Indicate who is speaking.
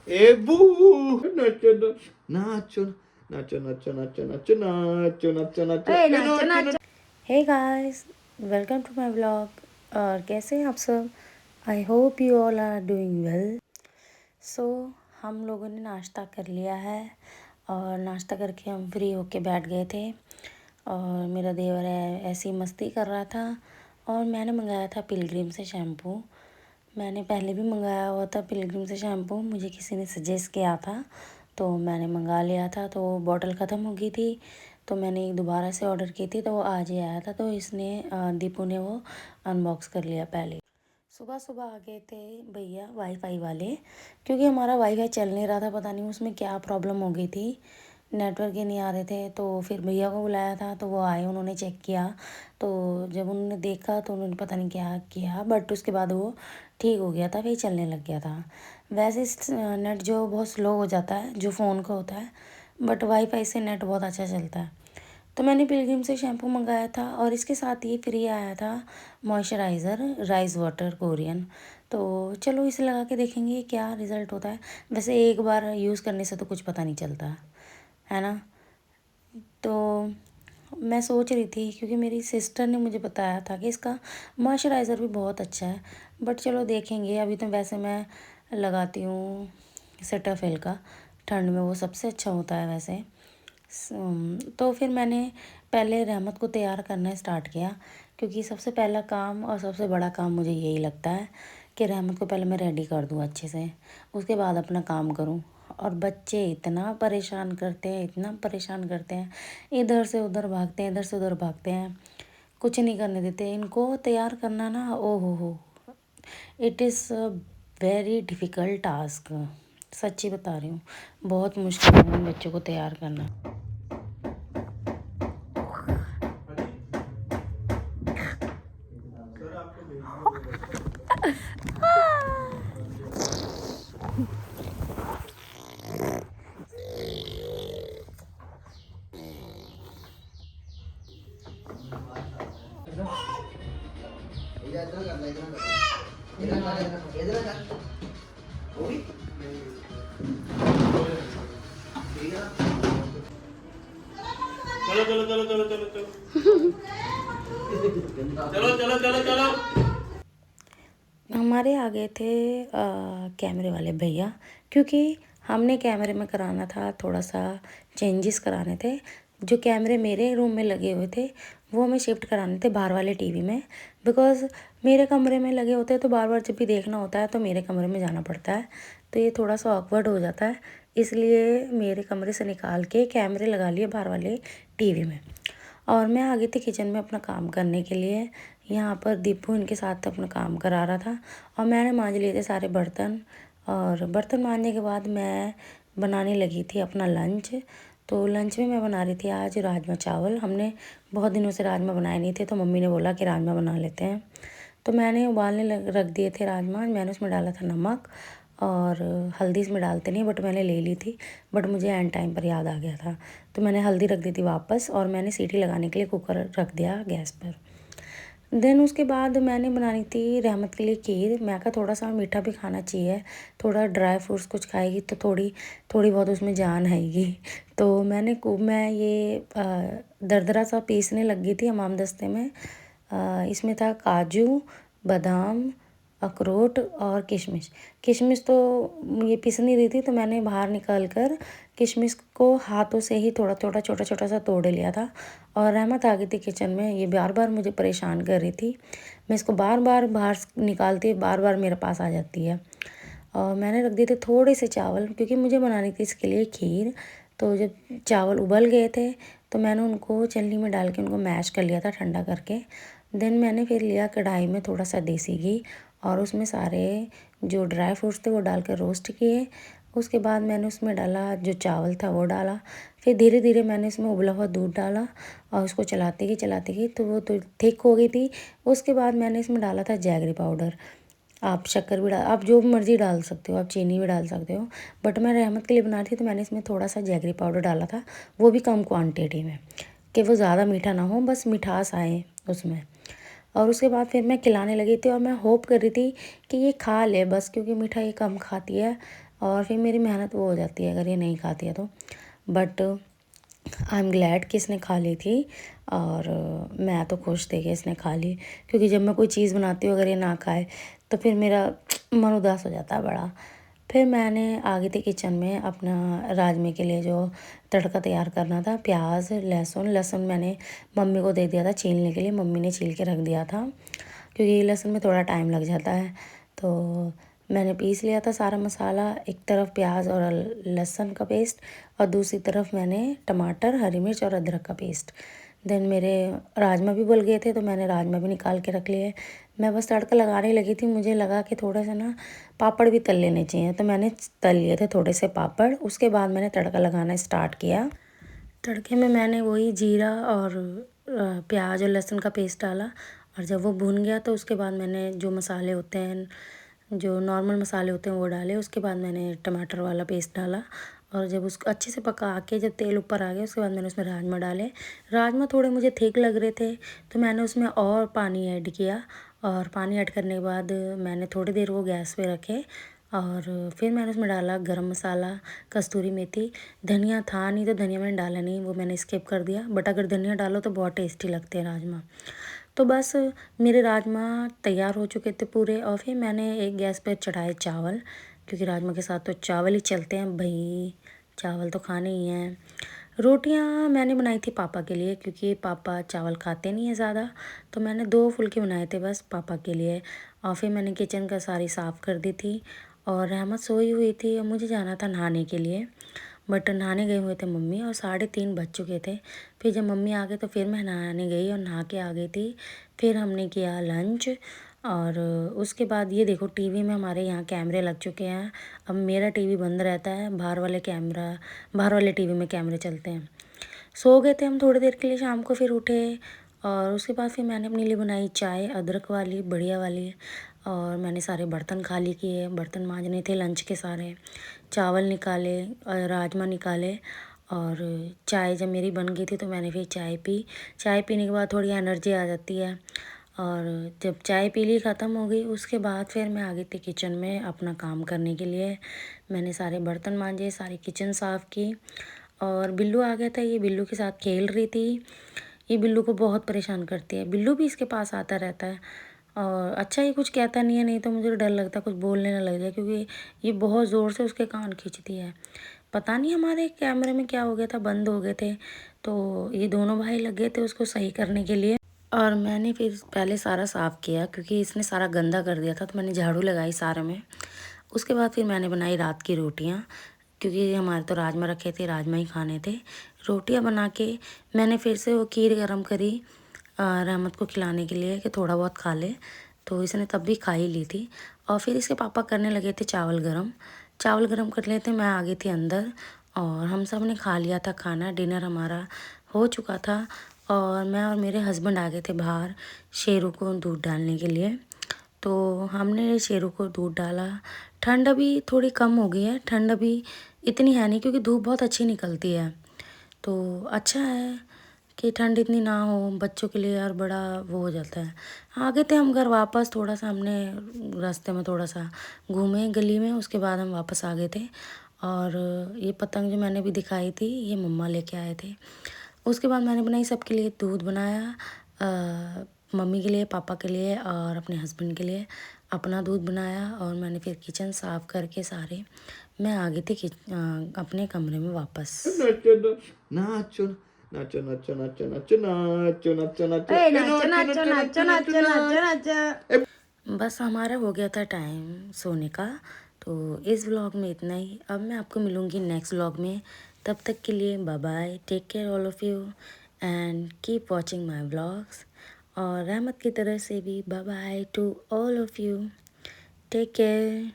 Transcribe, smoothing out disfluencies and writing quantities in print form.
Speaker 1: ए बू नाचो नाचो नाचो नाचो नाचो नाचो नाचो नाचो नाचो
Speaker 2: ए
Speaker 1: ए
Speaker 2: नाचो
Speaker 1: नाचो
Speaker 2: नाचो। Hey guys, welcome to my vlog. और कैसे हैं आप सब? I hope you all are doing well. So हम लोगों ने नाश्ता कर लिया है और नाश्ता करके हम फ्री होके बैठ गए थे। और मेरा देवर है ऐसी मस्ती कर रहा था। और मैंने मंगाया था पिलग्रिम से शैम्पू। मैंने पहले भी मंगाया हुआ था पिलग्रिम से शैम्पू, मुझे किसी ने सजेस्ट किया था तो मैंने मंगा लिया था। तो बॉटल ख़त्म हो गई थी तो मैंने दोबारा से ऑर्डर की थी, तो वो आज ही आया था। तो इसने दीपू ने वो अनबॉक्स कर लिया पहले। सुबह सुबह आ गए थे भैया वाईफाई वाले, क्योंकि हमारा वाईफाई चल नहीं रहा था। पता नहीं उसमें क्या प्रॉब्लम हो गई थी, नेटवर्क ही नहीं आ रहे थे। तो फिर भैया को बुलाया था तो वो आए, उन्होंने चेक किया। तो जब उन्होंने देखा तो उन्होंने पता नहीं क्या किया, बट उसके बाद वो ठीक हो गया था, फिर चलने लग गया था। वैसे नेट जो बहुत स्लो हो जाता है जो फ़ोन का होता है, बट वाईफाई से नेट बहुत अच्छा चलता है। तो मैंने पिलग्रिम से शैम्पू मंगाया था और इसके साथ ये फ्री आया था मॉइस्चराइज़र राइस वाटर कोरियन। तो चलो इसे लगा के देखेंगे क्या रिज़ल्ट होता है। वैसे एक बार यूज़ करने से तो कुछ पता नहीं चलता है ना। तो मैं सोच रही थी, क्योंकि मेरी सिस्टर ने मुझे बताया था कि इसका मॉइस्चराइज़र भी बहुत अच्छा है। बट चलो देखेंगे। अभी तो वैसे मैं लगाती हूँ सेटाफिल का, ठंड में वो सबसे अच्छा होता है वैसे। तो फिर मैंने पहले रहमत को तैयार करना स्टार्ट किया, क्योंकि सबसे पहला काम और सबसे बड़ा काम मुझे यही लगता है कि रहमत को पहले मैं रेडी कर दूँ अच्छे से, उसके बाद अपना काम करूँ। और बच्चे इतना परेशान करते हैं, इतना परेशान करते हैं, इधर से उधर भागते हैं, इधर से उधर भागते हैं, कुछ नहीं करने देते। इनको तैयार करना ना, ओ हो, it is a very difficult task. सच्ची बता रही हूँ, बहुत मुश्किल है इन बच्चों को तैयार करना।
Speaker 1: चलो चलो चलो चलो चलो चलो चलो चलो चलो चलो।
Speaker 2: हमारे आ गए थे कैमरे वाले भैया, क्योंकि हमने कैमरे में कराना था, थोड़ा सा चेंजेस कराने थे। जो कैमरे मेरे रूम में लगे हुए थे वो हमें शिफ्ट कराने थे बाहर वाले टीवी में। बिकॉज़ मेरे कमरे में लगे होते हैं तो बार बार जब भी देखना होता है तो मेरे कमरे में जाना पड़ता है, तो ये थोड़ा सा ऑकवर्ड हो जाता है। इसलिए मेरे कमरे से निकाल के कैमरे लगा लिए बाहर वाले टीवी में। और मैं आ गई थी किचन में अपना काम करने के लिए। यहाँ पर दीपू इनके साथ अपना काम करा रहा था और मैंने मांज लिए थे सारे बर्तन। और बर्तन मांजने के बाद मैं बनाने लगी थी अपना लंच। तो लंच में मैं बना रही थी आज राजमा चावल। हमने बहुत दिनों से राजमा बनाए नहीं थे, तो मम्मी ने बोला कि राजमा बना लेते हैं। तो मैंने उबालने रख दिए थे राजमा। मैंने उसमें डाला था नमक और हल्दी इसमें डालते नहीं, बट मैंने ले ली थी, बट मुझे एंड टाइम पर याद आ गया था तो मैंने हल्दी रख दी थी वापस। और मैंने सीटी लगाने के लिए कुकर रख दिया गैस पर। देन उसके बाद मैंने बनानी थी रहमत के लिए खीर। मैं कहा थोड़ा सा मीठा भी खाना चाहिए, थोड़ा ड्राई फ्रूट्स कुछ खाएगी तो थोड़ी थोड़ी बहुत उसमें जान आएगी। तो मैं ये दरदरा सा पीसने लग गई थी हमाम दस्ते में। इसमें था काजू, बादाम, अखरोट और किशमिश। किशमिश तो ये पिस नहीं रही थी, तो मैंने बाहर निकाल कर किशमिश को हाथों से ही थोड़ा थोड़ा छोटा छोटा सा तोड़ लिया था। और रहमत आ गई थी किचन में, ये बार बार मुझे परेशान कर रही थी। मैं इसको बार बार बाहर निकालती, बार बार मेरे पास आ जाती है। और मैंने रख दिए थे थोड़े से चावल, क्योंकि मुझे बनानी थी इसके लिए खीर। तो जब चावल उबल गए थे तो मैंने उनको छलनी में डाल के उनको मैश कर लिया था ठंडा करके। देन मैंने फिर लिया कढ़ाई में थोड़ा सा देसी घी और उसमें सारे जो ड्राई फ्रूट्स थे वो डालकर रोस्ट किए। उसके बाद मैंने उसमें डाला जो चावल था वो डाला। फिर धीरे धीरे मैंने इसमें उबला हुआ दूध डाला और उसको चलाती गई तो वो तो थिक हो गई थी। उसके बाद मैंने इसमें डाला था जैगरी पाउडर। आप शक्कर भी आप जो मर्ज़ी डाल सकते हो, आप चीनी भी डाल सकते हो, बट मैं रहमत के लिए बना रही थी तो मैंने इसमें थोड़ा सा जैगरी पाउडर डाला था, वो भी कम क्वांटिटी में, कि वो ज़्यादा मीठा ना हो, बस मिठास आए उसमें। और उसके बाद फिर मैं खिलाने लगी थी और मैं होप कर रही थी कि ये खा ले बस, क्योंकि मीठा ये कम खाती है। और फिर मेरी मेहनत वो हो जाती है अगर ये नहीं खाती है तो। बट आई एम ग्लैड कि इसने खा ली थी, और मैं तो खुश थी कि इसने खा ली, क्योंकि जब मैं कोई चीज़ बनाती हूँ अगर ये ना खाए तो फिर मेरा मन उदास हो जाता है बड़ा। फिर मैंने आ गई थी किचन में अपना राजमे के लिए जो तड़का तैयार करना था। प्याज लहसुन मैंने मम्मी को दे दिया था छीलने के लिए, मम्मी ने छील के रख दिया था, क्योंकि लहसुन में थोड़ा टाइम लग जाता है। तो मैंने पीस लिया था सारा मसाला, एक तरफ प्याज और लहसुन का पेस्ट, और दूसरी तरफ मैंने टमाटर, हरी मिर्च और अदरक का पेस्ट। देन मेरे राजमा भी उबल गए थे तो मैंने राजमा भी निकाल के रख लिए। मैं बस तड़का लगाने लगी थी, मुझे लगा कि थोड़ा सा ना पापड़ भी तल लेने चाहिए, तो मैंने तल लिए थे थोड़े से पापड़। उसके बाद मैंने तड़का लगाना स्टार्ट किया। तड़के में मैंने वही जीरा और प्याज और लहसुन का पेस्ट डाला, और जब वो भुन गया तो उसके बाद मैंने जो मसाले होते हैं, जो नॉर्मल मसाले होते हैं वो डाले। उसके बाद मैंने टमाटर वाला पेस्ट डाला, और जब उसको अच्छे से पका के जब तेल ऊपर आ गया उसके बाद मैंने उसमें राजमा डाले। राजमा थोड़े मुझे थिक लग रहे थे तो मैंने उसमें और पानी ऐड किया, और पानी ऐड करने के बाद मैंने थोड़ी देर वो गैस पे रखे, और फिर मैंने उसमें डाला गरम मसाला, कस्तूरी मेथी। धनिया था नहीं तो धनिया मैंने डाला नहीं, वो मैंने स्किप कर दिया, बट अगर धनिया डालो तो बहुत टेस्टी लगते हैं राजमा। तो बस मेरे राजमा तैयार हो चुके थे पूरे, और फिर मैंने एक गैस पे चढ़ाए चावल, क्योंकि राजमा के साथ तो चावल ही चलते हैं भाई, चावल तो खाने ही हैं। रोटियां मैंने बनाई थी पापा के लिए, क्योंकि पापा चावल खाते नहीं है ज़्यादा, तो मैंने 2 फुलके बनाए थे बस पापा के लिए। और फिर मैंने किचन का सारी साफ़ कर दी थी, और रहमत सोई हुई थी और मुझे जाना था नहाने के लिए, बट नहाने गए हुए थे मम्मी, और 3:30 बज चुके थे। फिर जब मम्मी आ गए तो फिर मैं नहाने गई और नहा के आ गई थी। फिर हमने किया लंच, और उसके बाद ये देखो टीवी में हमारे यहाँ कैमरे लग चुके हैं। अब मेरा टीवी बंद रहता है, बाहर वाले टीवी में कैमरे चलते हैं। सो गए थे हम थोड़ी देर के लिए, शाम को फिर उठे, और उसके बाद फिर मैंने अपने लिए बनाई चाय, अदरक वाली बढ़िया वाली, और मैंने सारे बर्तन खाली किए, बर्तन मांजने थे लंच के सारे, चावल निकाले और राजमा निकाले। और चाय जब मेरी बन गई थी तो मैंने फिर चाय पी। चाय पीने के बाद थोड़ी एनर्जी आ जाती है, और जब चाय पी ली ख़त्म हो गई उसके बाद फिर मैं आ गई थी किचन में अपना काम करने के लिए। मैंने सारे बर्तन मांजे, सारी किचन साफ़ की, और बिल्लू आ गया था, ये बिल्लू के साथ खेल रही थी। ये बिल्लू को बहुत परेशान करती है, बिल्लू भी इसके पास आता रहता है। और अच्छा ये कुछ कहता नहीं है, नहीं तो मुझे डर लगता है कुछ बोलने ना लग जाए, क्योंकि ये बहुत ज़ोर से उसके कान खींचती है। पता नहीं हमारे कैमरे में क्या हो गया था, बंद हो गए थे, तो ये दोनों भाई लग गए थे उसको सही करने के लिए। और मैंने फिर पहले सारा साफ़ किया, क्योंकि इसने सारा गंदा कर दिया था, तो मैंने झाड़ू लगाई सारे में। उसके बाद फिर मैंने बनाई रात की रोटियां, क्योंकि हमारे तो राजमा रखे थे, राजमा ही खाने थे। रोटियां बना के मैंने फिर से वो खीर गरम करी रहमत को खिलाने के लिए कि थोड़ा बहुत खा ले, तो इसने तब भी खा ही ली थी। और फिर इसके पापा करने लगे थे चावल गरम कर लेते, मैं आ गई थी अंदर, और हम सब ने खा लिया था खाना, डिनर हमारा हो चुका था। और मैं और मेरे हस्बैंड आ गए थे बाहर शेरू को दूध डालने के लिए, तो हमने शेरू को दूध डाला। ठंड अभी थोड़ी कम हो गई है, ठंड अभी इतनी है नहीं, क्योंकि धूप बहुत अच्छी निकलती है, तो अच्छा है कि ठंड इतनी ना हो बच्चों के लिए, और बड़ा वो हो जाता है। आ गए थे हम घर वापस, थोड़ा सा हमने रास्ते में थोड़ा सा घूमे गली में, उसके बाद हम वापस आ गए थे। और ये पतंग जो मैंने भी दिखाई थी ये मम्मा लेके आए थे। उसके बाद मैंने बनाई सबके लिए, दूध बनाया, मम्मी के लिए, पापा के लिए और अपने हस्बैंड के लिए अपना दूध बनाया, और मैंने फिर किचन साफ़ करके सारे मैं आ गई थी अपने कमरे में वापस।
Speaker 1: नाचो नाचो नाचो नाचो नाचो नाचो नाचो नाचो
Speaker 2: ए,
Speaker 1: नाचो
Speaker 2: नाचो नाचो नाचो नाचो नाचो
Speaker 1: नाचो।
Speaker 2: बस हमारा हो गया था टाइम सोने का, तो इस व्लॉग में इतना ही। अब मैं आपको मिलूँगी नेक्स्ट व्लॉग में, तब तक के लिए bye bye, take care all of you, and keep watching my vlogs. और रहमत की तरफ से भी bye bye to all of you, take care.